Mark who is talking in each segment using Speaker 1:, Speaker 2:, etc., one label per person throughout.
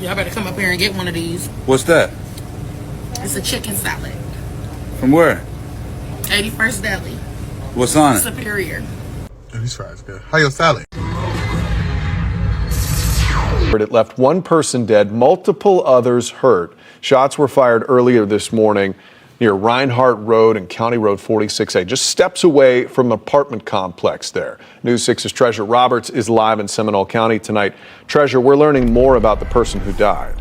Speaker 1: Y'all better come up here and get one of these.
Speaker 2: What's that?
Speaker 1: It's a chicken salad.
Speaker 2: From where?
Speaker 1: 81st Deli.
Speaker 2: What's on it?
Speaker 1: Superior.
Speaker 3: Oh, these fries good. How your salad?
Speaker 4: It left one person dead, multiple others hurt. Shots were fired earlier this morning near Reinhardt Road and County Road 46A, just steps away from an apartment complex there. News 6's Treasure Roberts is live in Seminole County tonight. Treasure, we're learning more about the person who died.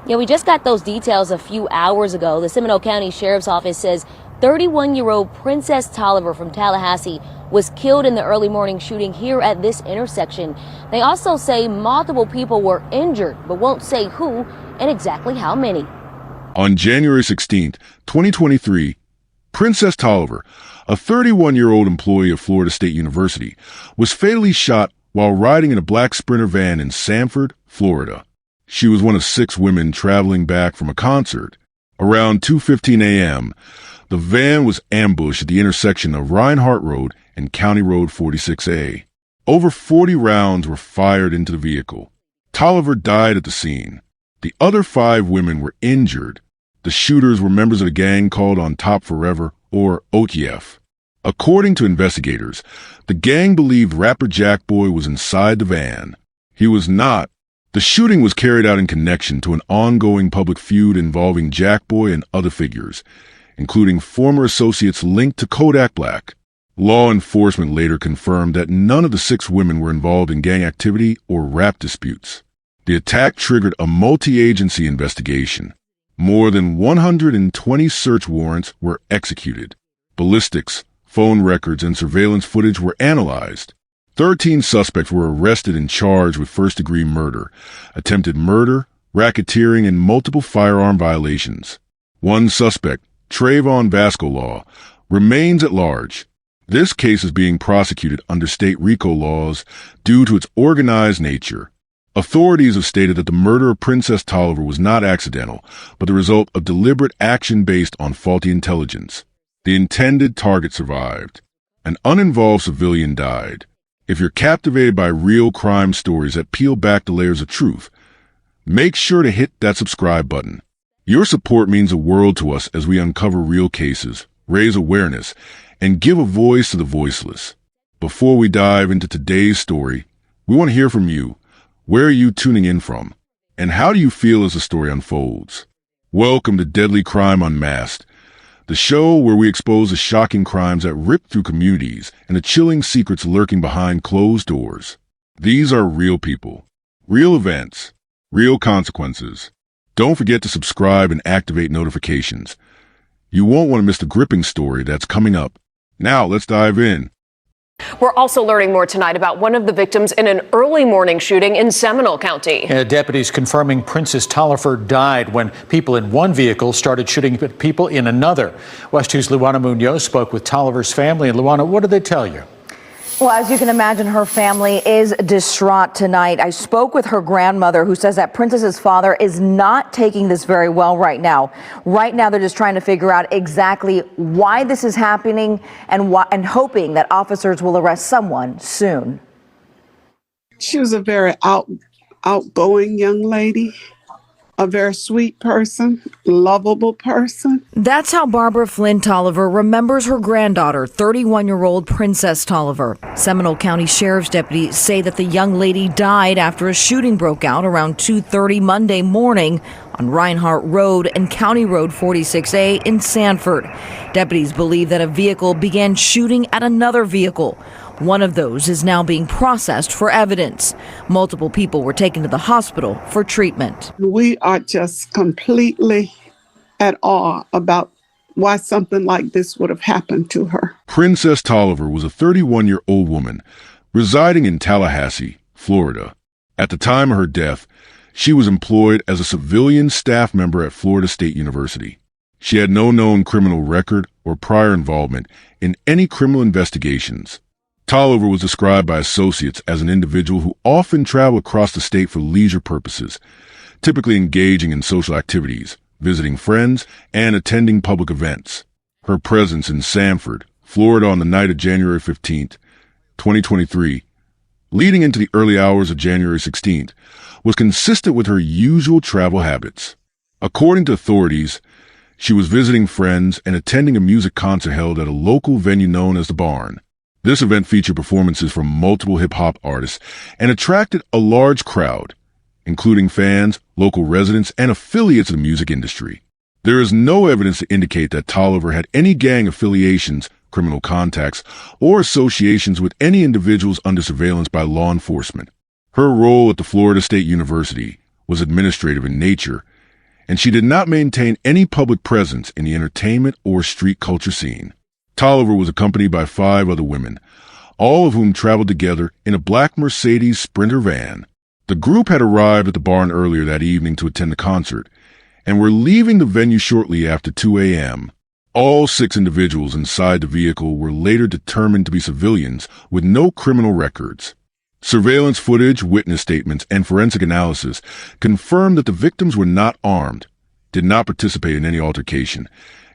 Speaker 5: Yeah, we just got those details a few hours ago. The Seminole County Sheriff's Office says 31-year-old Princess Tolliver from Tallahassee was killed in the early morning shooting here at this intersection. They also say multiple people were injured, but won't say who and exactly how many.
Speaker 6: On January 16, 2023, Princess Tolliver, a 31-year-old employee of Florida State University, was fatally shot while riding in a black Sprinter van in Sanford, Florida. She was one of 6 women traveling back from a concert. Around 2:15 a.m., the van was ambushed at the intersection of Reinhardt Road and County Road 46A. Over 40 rounds were fired into the vehicle. Tolliver died at the scene. The other 5 women were injured. The shooters were members of a gang called On Top Forever, or OTF. According to investigators, the gang believed rapper Jackboy was inside the van. He was not. The shooting was carried out in connection to an ongoing public feud involving Jackboy and other figures, including former associates linked to Kodak Black. Law enforcement later confirmed that none of the 6 women were involved in gang activity or rap disputes. The attack triggered a multi-agency investigation. More than 120 search warrants were executed. Ballistics, phone records, and surveillance footage were analyzed. 13 suspects were arrested and charged with first-degree murder, attempted murder, racketeering, and multiple firearm violations. One suspect, Trayvon Vascolaw, remains at large. This case is being prosecuted under state RICO laws due to its organized nature. Authorities have stated that the murder of Princess Tolliver was not accidental, but the result of deliberate action based on faulty intelligence. The intended target survived. An uninvolved civilian died. If you're captivated by real crime stories that peel back the layers of truth, make sure to hit that subscribe button. Your support means the world to us as we uncover real cases, raise awareness, and give a voice to the voiceless. Before we dive into today's story, we want to hear from you. Where are you tuning in from? And how do you feel as the story unfolds? Welcome to Deadly Crime Unmasked, the show where we expose the shocking crimes that rip through communities and the chilling secrets lurking behind closed doors. These are real people, real events, real consequences. Don't forget to subscribe and activate notifications. You won't want to miss the gripping story that's coming up. Now let's dive in.
Speaker 7: We're also learning more tonight about one of the victims in an early morning shooting in Seminole County.
Speaker 8: Deputies confirming Princess Tolliver died when people in one vehicle started shooting at people in another. West 2's Luana Munoz spoke with Tolliver's family. And Luana, what did they tell you?
Speaker 9: Well, as you can imagine, her family is distraught tonight. I spoke with her grandmother, who says that Princess's father is not taking this very well right now. Right now, they're just trying to figure out exactly why this is happening and hoping that officers will arrest someone soon.
Speaker 10: She was a very outgoing young lady. A very sweet person, lovable person.
Speaker 9: That's how Barbara Flynn Tolliver remembers her granddaughter, 31-year-old Princess Tolliver. Seminole County Sheriff's deputies say that the young lady died after a shooting broke out around 2:30 Monday morning on Reinhardt Road and County Road 46A in Sanford. Deputies believe that a vehicle began shooting at another vehicle. One of those is now being processed for evidence. Multiple people were taken to the hospital for treatment.
Speaker 10: We are just completely at awe about why something like this would have happened to her.
Speaker 6: Princess Tolliver was a 31-year-old woman residing in Tallahassee, Florida. At the time of her death, she was employed as a civilian staff member at Florida State University. She had no known criminal record or prior involvement in any criminal investigations. Tolliver was described by associates as an individual who often traveled across the state for leisure purposes, typically engaging in social activities, visiting friends, and attending public events. Her presence in Sanford, Florida on the night of January 15, 2023, leading into the early hours of January 16th, was consistent with her usual travel habits. According to authorities, she was visiting friends and attending a music concert held at a local venue known as The Barn. This event featured performances from multiple hip-hop artists and attracted a large crowd, including fans, local residents, and affiliates of the music industry. There is no evidence to indicate that Tolliver had any gang affiliations, criminal contacts, or associations with any individuals under surveillance by law enforcement. Her role at the Florida State University was administrative in nature, and she did not maintain any public presence in the entertainment or street culture scene. Tolliver was accompanied by 5 other women, all of whom traveled together in a black Mercedes Sprinter van. The group had arrived at the barn earlier that evening to attend the concert, and were leaving the venue shortly after 2 a.m. All 6 individuals inside the vehicle were later determined to be civilians with no criminal records. Surveillance footage, witness statements, and forensic analysis confirmed that the victims were not armed, did not participate in any altercation,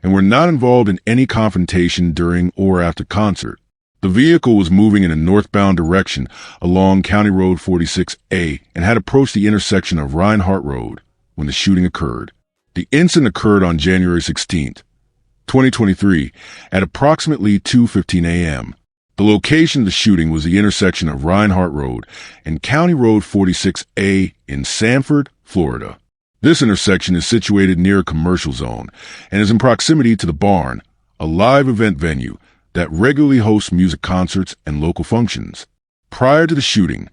Speaker 6: and were not involved in any confrontation during or after concert. The vehicle was moving in a northbound direction along County Road 46A and had approached the intersection of Reinhardt Road when the shooting occurred. The incident occurred on January 16th, 2023, at approximately 2:15 a.m. The location of the shooting was the intersection of Reinhardt Road and County Road 46A in Sanford, Florida. This intersection is situated near a commercial zone and is in proximity to the Barn, a live event venue that regularly hosts music concerts and local functions. Prior to the shooting,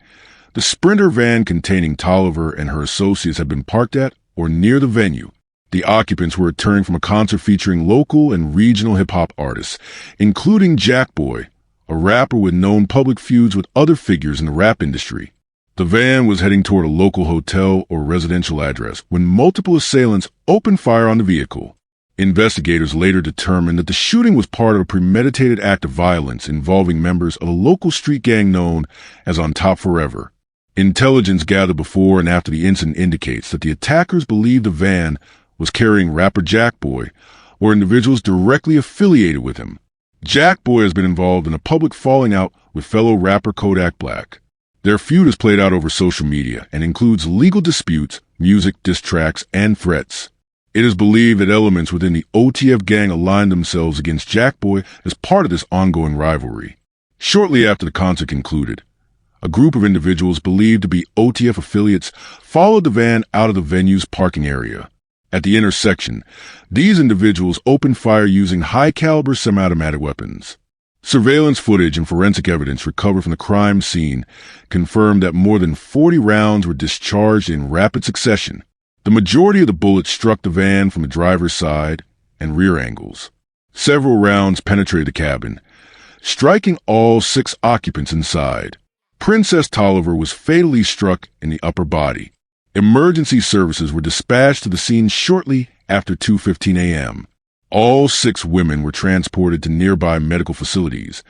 Speaker 6: the Sprinter van containing Tolliver and her associates had been parked at or near the venue. The occupants were returning from a concert featuring local and regional hip-hop artists, including Jackboy, a rapper with known public feuds with other figures in the rap industry. The van was heading toward a local hotel or residential address when multiple assailants opened fire on the vehicle. Investigators later determined that the shooting was part of a premeditated act of violence involving members of a local street gang known as On Top Forever. Intelligence gathered before and after the incident indicates that the attackers believed the van was carrying rapper Jackboy or individuals directly affiliated with him. Jackboy has been involved in a public falling out with fellow rapper Kodak Black. Their feud is played out over social media and includes legal disputes, music diss tracks, and threats. It is believed that elements within the OTF gang aligned themselves against Jackboy as part of this ongoing rivalry. Shortly after the concert concluded, a group of individuals believed to be OTF affiliates followed the van out of the venue's parking area. At the intersection, these individuals opened fire using high-caliber semi-automatic weapons. Surveillance footage and forensic evidence recovered from the crime scene confirmed that more than 40 rounds were discharged in rapid succession. The majority of the bullets struck the van from the driver's side and rear angles. Several rounds penetrated the cabin, striking all 6 occupants inside. Princess Tolliver was fatally struck in the upper body. Emergency services were dispatched to the scene shortly after 2:15 a.m. All 6 women were transported to nearby medical facilities,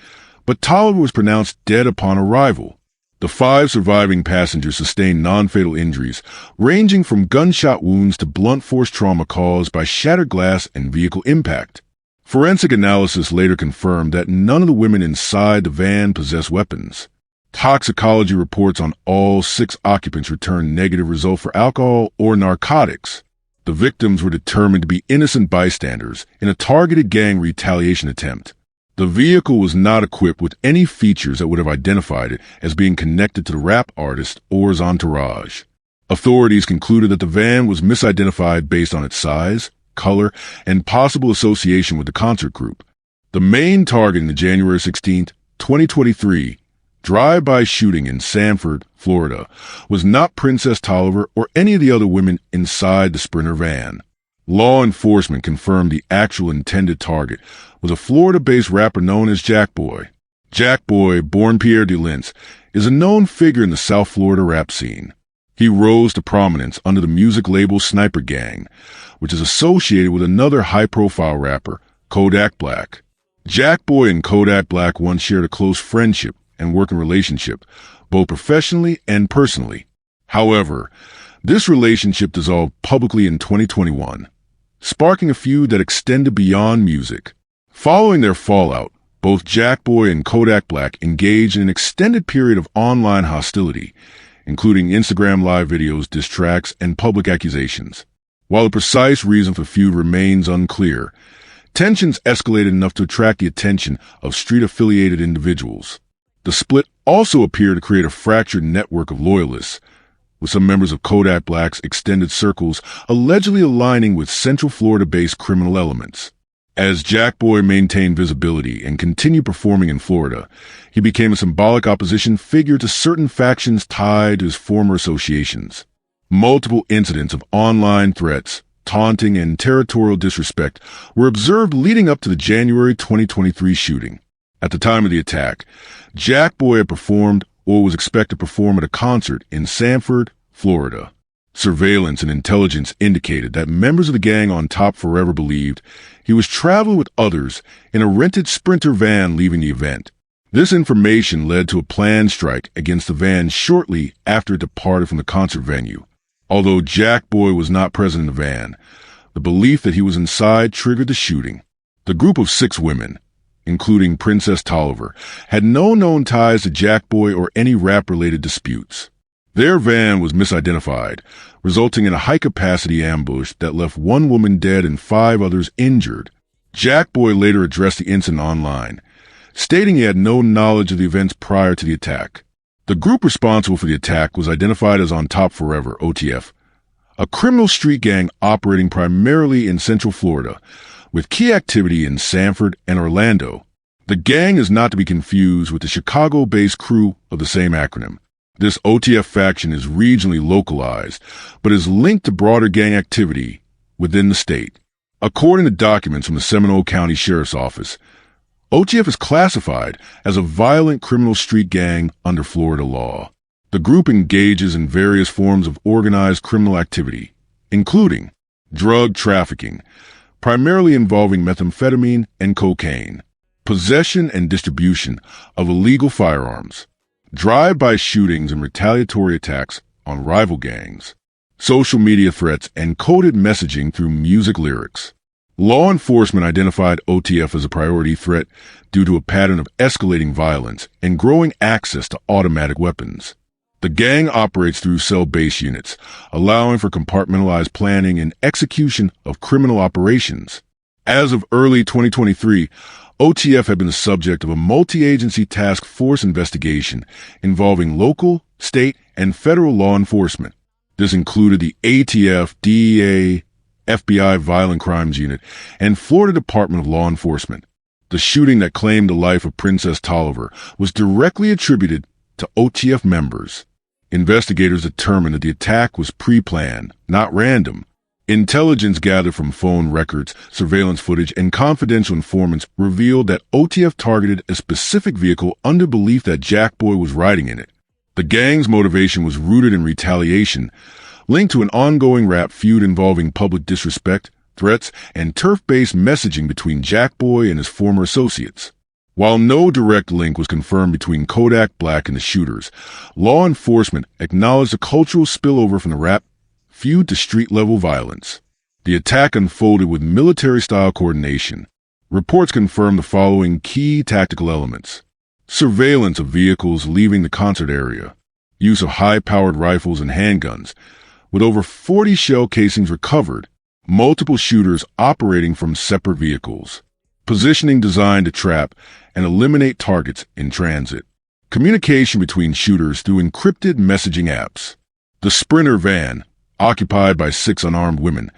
Speaker 6: but Tolliver was pronounced dead upon arrival. The 5 surviving passengers sustained non-fatal injuries, ranging from gunshot wounds to blunt force trauma caused by shattered glass and vehicle impact. Forensic analysis later confirmed that none of the women inside the van possessed weapons. Toxicology reports on all 6 occupants returned negative results for alcohol or narcotics. The victims were determined to be innocent bystanders in a targeted gang retaliation attempt. The vehicle was not equipped with any features that would have identified it as being connected to the rap artist or his entourage. Authorities concluded that the van was misidentified based on its size, color, and possible association with the concert group. The main target in the January 16, 2023, drive-by shooting in Sanford, Florida, was not Princess Tolliver or any of the other women inside the Sprinter van. Law enforcement confirmed the actual intended target was a Florida-based rapper known as Jackboy. Jackboy, born Pierre DeLince, is a known figure in the South Florida rap scene. He rose to prominence under the music label Sniper Gang, which is associated with another high-profile rapper, Kodak Black. Jackboy and Kodak Black once shared a close friendship and working relationship, both professionally and personally. However, this relationship dissolved publicly in 2021, sparking a feud that extended beyond music. Following their fallout, Both Jackboy and Kodak Black engaged in an extended period of online hostility, including Instagram live videos, diss tracks, and public accusations. While the precise reason for the feud remains unclear, tensions escalated enough to attract the attention of street-affiliated individuals. The split also appeared to create a fractured network of loyalists, with some members of Kodak Black's extended circles allegedly aligning with Central Florida-based criminal elements. As Jackboy maintained visibility and continued performing in Florida, he became a symbolic opposition figure to certain factions tied to his former associations. Multiple incidents of online threats, taunting, and territorial disrespect were observed leading up to the January 2023 shooting. At the time of the attack, Jackboy had performed or was expected to perform at a concert in Sanford, Florida. Surveillance and intelligence indicated that members of the gang on top forever believed he was traveling with others in a rented Sprinter van leaving the event. This information led to a planned strike against the van shortly after it departed from the concert venue. Although Jackboy was not present in the van, the belief that he was inside triggered the shooting. The group of 6 women, including Princess Tolliver, had no known ties to Jackboy or any rap-related disputes. Their van was misidentified, resulting in a high-capacity ambush that left 1 woman dead and 5 others injured. Jackboy later addressed the incident online, stating he had no knowledge of the events prior to the attack. The group responsible for the attack was identified as On Top Forever, OTF, a criminal street gang operating primarily in Central Florida, with key activity in Sanford and Orlando. The gang is not to be confused with the Chicago-based crew of the same acronym. This OTF faction is regionally localized, but is linked to broader gang activity within the state. According to documents from the Seminole County Sheriff's Office, OTF is classified as a violent criminal street gang under Florida law. The group engages in various forms of organized criminal activity, including drug trafficking, primarily involving methamphetamine and cocaine, possession and distribution of illegal firearms, drive-by shootings and retaliatory attacks on rival gangs, social media threats, and coded messaging through music lyrics. Law enforcement identified OTF as a priority threat due to a pattern of escalating violence and growing access to automatic weapons. The gang operates through cell-based units, allowing for compartmentalized planning and execution of criminal operations. As of early 2023, OTF had been the subject of a multi-agency task force investigation involving local, state, and federal law enforcement. This included the ATF, DEA, FBI Violent Crimes Unit, and Florida Department of Law Enforcement. The shooting that claimed the life of Princess Tolliver was directly attributed to OTF members. Investigators determined that the attack was pre-planned, not random. Intelligence gathered from phone records, surveillance footage, and confidential informants revealed that OTF targeted a specific vehicle under belief that Jackboy was riding in it. The gang's motivation was rooted in retaliation, linked to an ongoing rap feud involving public disrespect, threats, and turf-based messaging between Jackboy and his former associates. While no direct link was confirmed between Kodak Black and the shooters, law enforcement acknowledged a cultural spillover from the rap feud to street-level violence. The attack unfolded with military-style coordination. Reports confirm the following key tactical elements: surveillance of vehicles leaving the concert area, use of high-powered rifles and handguns, with over 40 shell casings recovered, multiple shooters operating from separate vehicles, positioning designed to trap and eliminate targets in transit, communication between shooters through encrypted messaging apps. The Sprinter van, occupied by 6 unarmed women,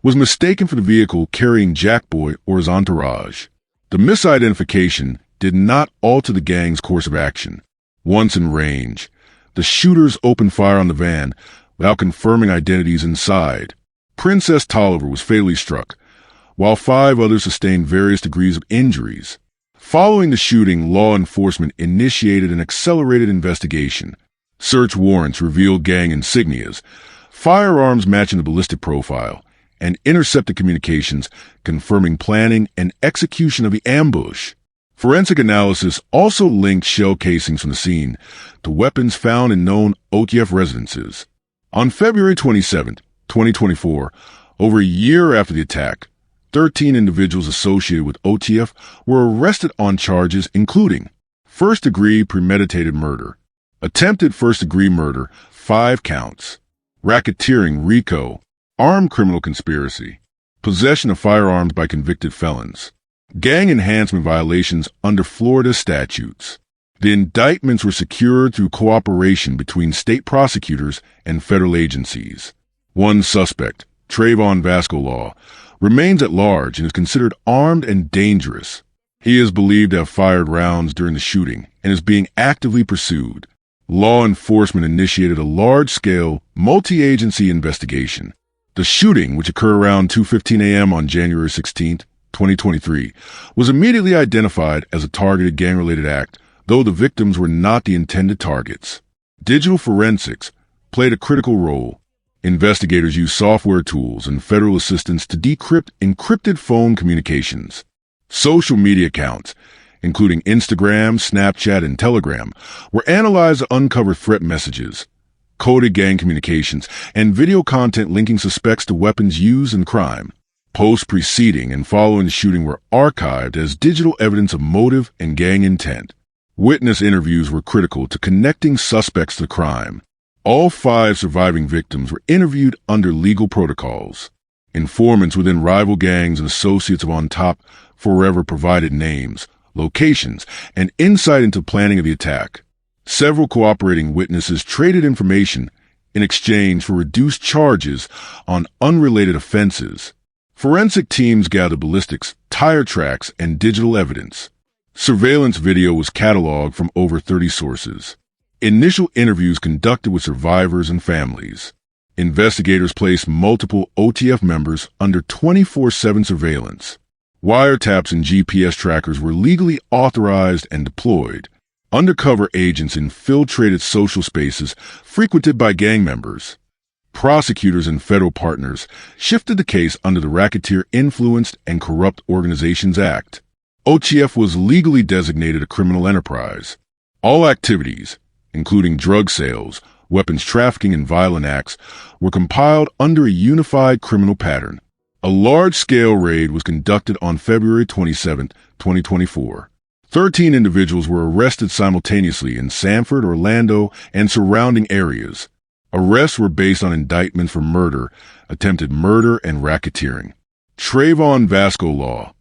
Speaker 6: was mistaken for the vehicle carrying Jackboy or his entourage. The misidentification did not alter the gang's course of action. Once in range, the shooters opened fire on the van without confirming identities inside. Princess Tolliver was fatally struck, while 5 others sustained various degrees of injuries. Following the shooting, law enforcement initiated an accelerated investigation. Search warrants revealed gang insignias, firearms matching the ballistic profile, and intercepted communications confirming planning and execution of the ambush. Forensic analysis also linked shell casings from the scene to weapons found in known OTF residences. On February 27, 2024, over a year after the attack, 13 individuals associated with OTF were arrested on charges including first-degree premeditated murder, attempted first-degree murder, 5 counts, racketeering, RICO, armed criminal conspiracy, possession of firearms by convicted felons, gang enhancement violations under Florida statutes. The indictments were secured through cooperation between state prosecutors and federal agencies. One suspect, Trayvon Vascolaw, remains at large and is considered armed and dangerous. He is believed to have fired rounds during the shooting and is being actively pursued. Law enforcement initiated a large-scale, multi-agency investigation. The shooting, which occurred around 2:15 a.m. on January 16, 2023, was immediately identified as a targeted gang-related act, though the victims were not the intended targets. Digital forensics played a critical role. Investigators used software tools and federal assistance to decrypt encrypted phone communications. Social media accounts, including Instagram, Snapchat, and Telegram, were analyzed to uncover threat messages, coded gang communications, and video content linking suspects to weapons used in crime. Posts preceding and following the shooting were archived as digital evidence of motive and gang intent. Witness interviews were critical to connecting suspects to the crime. All 5 surviving victims were interviewed under legal protocols. Informants within rival gangs and associates of On Top forever provided names, locations, and insight into planning of the attack. Several cooperating witnesses traded information in exchange for reduced charges on unrelated offenses. Forensic teams gathered ballistics, tire tracks, and digital evidence. Surveillance video was cataloged from over 30 sources. Initial interviews conducted with survivors and families. Investigators placed multiple OTF members under 24/7 surveillance. Wiretaps and GPS trackers were legally authorized and deployed. Undercover agents infiltrated social spaces frequented by gang members. Prosecutors and federal partners shifted the case under the Racketeer Influenced and Corrupt Organizations Act. OTF was legally designated a criminal enterprise. All activities, including drug sales, weapons trafficking, and violent acts, were compiled under a unified criminal pattern. A large-scale raid was conducted on February 27, 2024. 13 individuals were arrested simultaneously in Sanford, Orlando, and surrounding areas. Arrests were based on indictments for murder, attempted murder, and racketeering. Trayvon Vascolaw,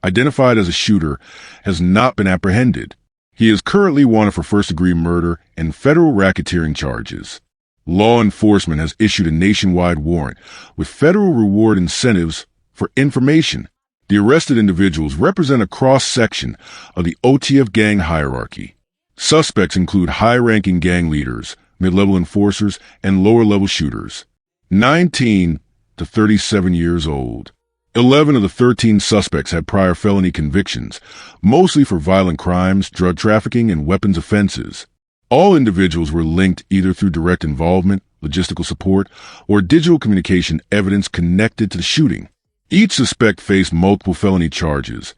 Speaker 6: identified as a shooter, has not been apprehended. He is currently wanted for first-degree murder and federal racketeering charges. Law enforcement has issued a nationwide warrant with federal reward incentives for information. The arrested individuals represent a cross-section of the OTF gang hierarchy. Suspects include high-ranking gang leaders, mid-level enforcers, and lower-level shooters. 19 to 37 years old. 11 of the 13 suspects had prior felony convictions, mostly for violent crimes, drug trafficking, and weapons offenses. All individuals were linked either through direct involvement, logistical support, or digital communication evidence connected to the shooting. Each suspect faced multiple felony charges,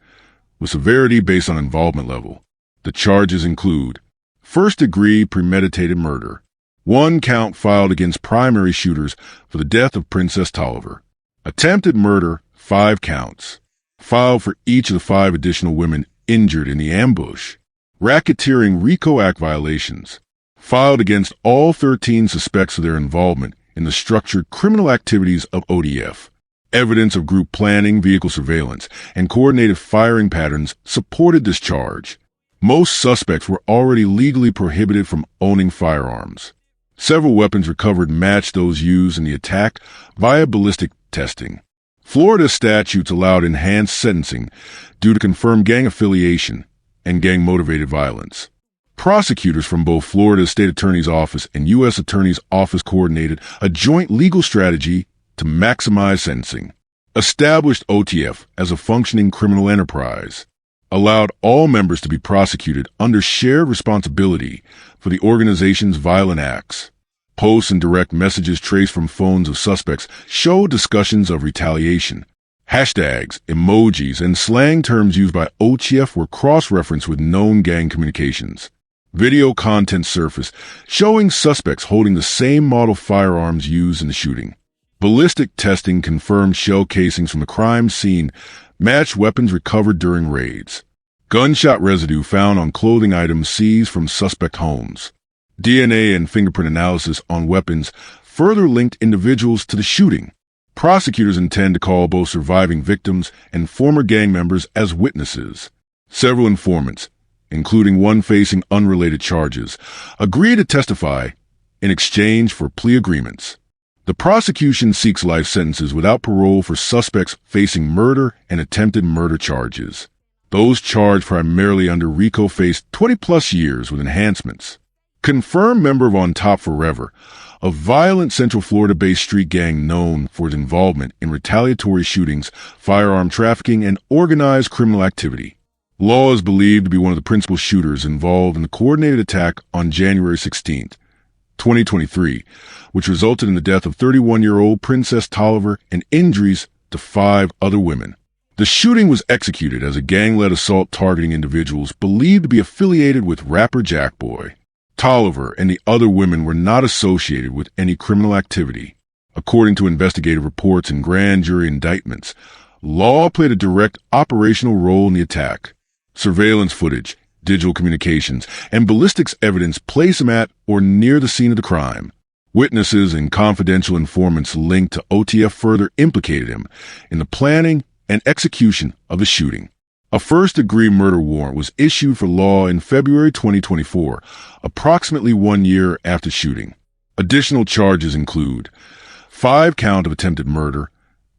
Speaker 6: with severity based on involvement level. The charges include first-degree premeditated murder, 1 count filed against primary shooters for the death of Princess Tolliver, attempted murder, 5 counts, filed for each of the 5 additional women injured in the ambush. Racketeering RICO Act violations, filed against all 13 suspects for their involvement in the structured criminal activities of OTF. Evidence of group planning, vehicle surveillance, and coordinated firing patterns supported this charge. Most suspects were already legally prohibited from owning firearms. Several weapons recovered matched those used in the attack via ballistic testing. Florida statutes allowed enhanced sentencing due to confirmed gang affiliation and gang-motivated violence. Prosecutors from both Florida State Attorney's Office and U.S. Attorney's Office coordinated a joint legal strategy to maximize sentencing, established OTF as a functioning criminal enterprise, allowed all members to be prosecuted under shared responsibility for the organization's violent acts. Posts and direct messages traced from phones of suspects showed discussions of retaliation. Hashtags, emojis, and slang terms used by OTF were cross-referenced with known gang communications. Video content surfaced showing suspects holding the same model firearms used in the shooting. Ballistic testing confirmed shell casings from the crime scene matched weapons recovered during raids. Gunshot residue found on clothing items seized from suspect homes. DNA and fingerprint analysis on weapons further linked individuals to the shooting. Prosecutors intend to call both surviving victims and former gang members as witnesses. Several informants, including one facing unrelated charges, agreed to testify in exchange for plea agreements. The prosecution seeks life sentences without parole for suspects facing murder and attempted murder charges. Those charged primarily under RICO faced 20-plus years with enhancements. Confirmed member of On Top Forever, a violent Central Florida-based street gang known for its involvement in retaliatory shootings, firearm trafficking, and organized criminal activity. Law is believed to be one of the principal shooters involved in the coordinated attack on January 16, 2023, which resulted in the death of 31-year-old Princess Tolliver and injuries to 5 other women. The shooting was executed as a gang-led assault targeting individuals believed to be affiliated with rapper Jackboy. Tolliver and the other women were not associated with any criminal activity. According to investigative reports and grand jury indictments, Law played a direct operational role in the attack. Surveillance footage, digital communications, and ballistics evidence place him at or near the scene of the crime. Witnesses and confidential informants linked to OTF further implicated him in the planning and execution of the shooting. A first-degree murder warrant was issued for Law in February 2024, approximately 1 year after shooting. Additional charges include 5 counts of attempted murder,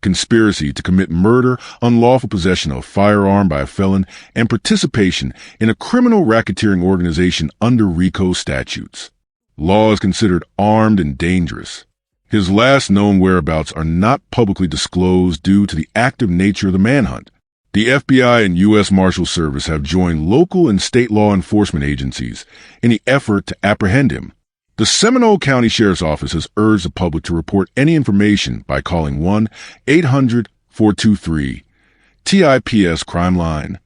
Speaker 6: conspiracy to commit murder, unlawful possession of a firearm by a felon, and participation in a criminal racketeering organization under RICO statutes. Law is considered armed and dangerous. His last known whereabouts are not publicly disclosed due to the active nature of the manhunt. The FBI and U.S. Marshal Service have joined local and state law enforcement agencies in the effort to apprehend him. The Seminole County Sheriff's Office has urged the public to report any information by calling 1-800-423-TIPS Crime Line.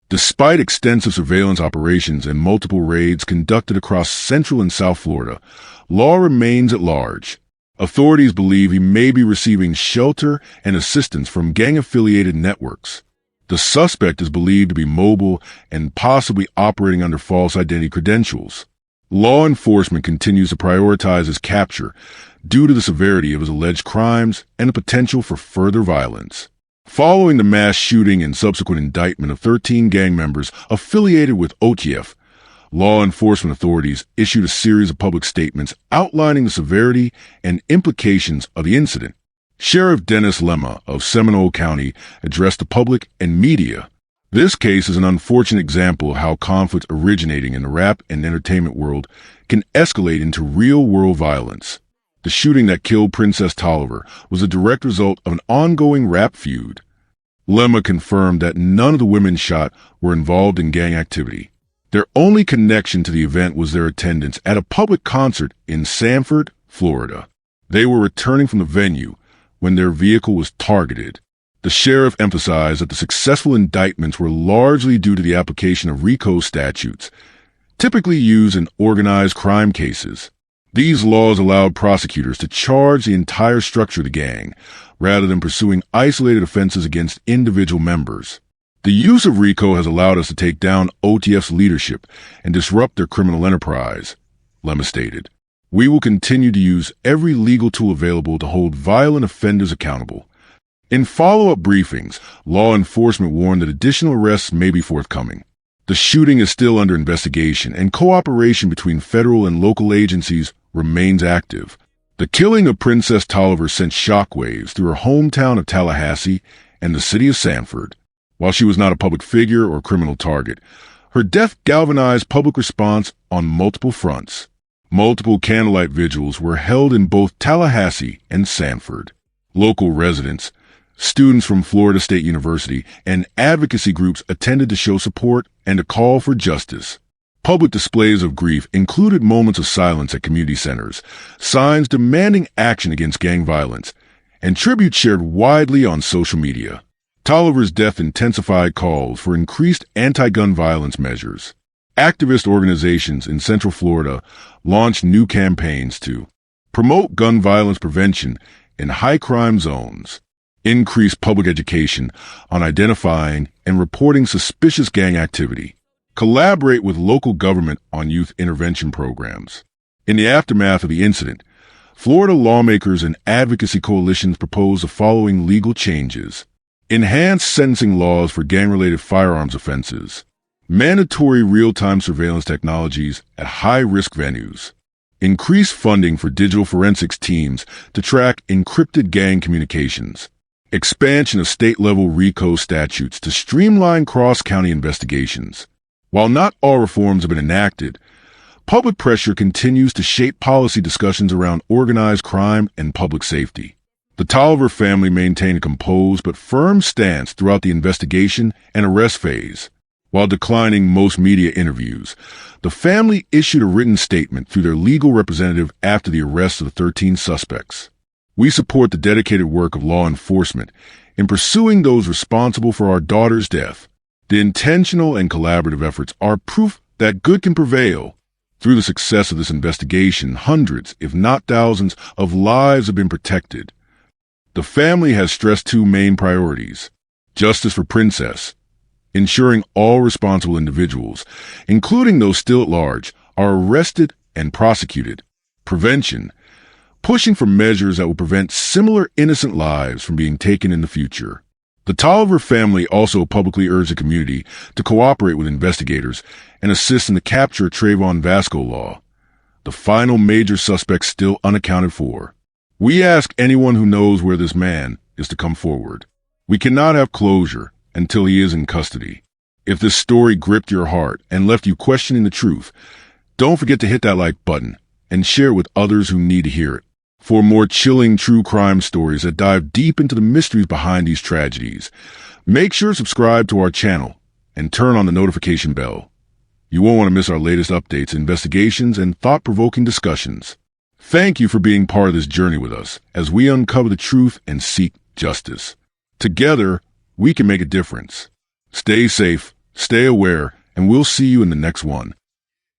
Speaker 6: Despite extensive surveillance operations and multiple raids conducted across Central and South Florida, Law remains at large. Authorities believe he may be receiving shelter and assistance from gang-affiliated networks. The suspect is believed to be mobile and possibly operating under false identity credentials. Law enforcement continues to prioritize his capture due to the severity of his alleged crimes and the potential for further violence. Following the mass shooting and subsequent indictment of 13 gang members affiliated with OTF, law enforcement authorities issued a series of public statements outlining the severity and implications of the incident. Sheriff Dennis Lemma of Seminole County addressed the public and media. This case is an unfortunate example of how conflicts originating in the rap and entertainment world can escalate into real-world violence. The shooting that killed Princess Tolliver was a direct result of an ongoing rap feud. Lemma confirmed that none of the women shot were involved in gang activity. Their only connection to the event was their attendance at a public concert in Sanford, Florida. They were returning from the venue when their vehicle was targeted. The sheriff emphasized that the successful indictments were largely due to the application of RICO statutes, typically used in organized crime cases. These laws allowed prosecutors to charge the entire structure of the gang, rather than pursuing isolated offenses against individual members. The use of RICO has allowed us to take down OTF's leadership and disrupt their criminal enterprise, Lemma stated. We will continue to use every legal tool available to hold violent offenders accountable. In follow-up briefings, law enforcement warned that additional arrests may be forthcoming. The shooting is still under investigation, and cooperation between federal and local agencies remains active. The killing of Princess Tolliver sent shockwaves through her hometown of Tallahassee and the city of Sanford. While she was not a public figure or criminal target, her death galvanized public response on multiple fronts. Multiple candlelight vigils were held in both Tallahassee and Sanford. Local residents, students from Florida State University, and advocacy groups attended to show support and to call for justice. Public displays of grief included moments of silence at community centers, signs demanding action against gang violence, and tributes shared widely on social media. Tolliver's death intensified calls for increased anti-gun violence measures. Activist organizations in Central Florida launched new campaigns to promote gun violence prevention in high-crime zones, increase public education on identifying and reporting suspicious gang activity, collaborate with local government on youth intervention programs. In the aftermath of the incident, Florida lawmakers and advocacy coalitions proposed the following legal changes: enhance sentencing laws for gang-related firearms offenses, mandatory real-time surveillance technologies at high-risk venues, increase funding for digital forensics teams to track encrypted gang communications, expansion of state-level RICO statutes to streamline cross-county investigations. While not all reforms have been enacted, public pressure continues to shape policy discussions around organized crime and public safety. The Tolliver family maintained a composed but firm stance throughout the investigation and arrest phase. While declining most media interviews, the family issued a written statement through their legal representative after the arrest of the 13 suspects. We support the dedicated work of law enforcement in pursuing those responsible for our daughter's death. The intentional and collaborative efforts are proof that good can prevail. Through the success of this investigation, hundreds, if not thousands, of lives have been protected. The family has stressed two main priorities: justice for Princess, ensuring all responsible individuals, including those still at large, are arrested and prosecuted; prevention, pushing for measures that will prevent similar innocent lives from being taken in the future. The Tolliver family also publicly urged the community to cooperate with investigators and assist in the capture of Trayvon Vasco Law, the final major suspect still unaccounted for. We ask anyone who knows where this man is to come forward. We cannot have closure until he is in custody. If this story gripped your heart and left you questioning the truth, don't forget to hit that like button and share with others who need to hear it. For more chilling true crime stories that dive deep into the mysteries behind these tragedies, make sure to subscribe to our channel and turn on the notification bell. You won't want to miss our latest updates, investigations, and thought-provoking discussions. Thank you for being part of this journey with us as we uncover the truth and seek justice. Together, we can make a difference. Stay safe, stay aware, and we'll see you in the next one.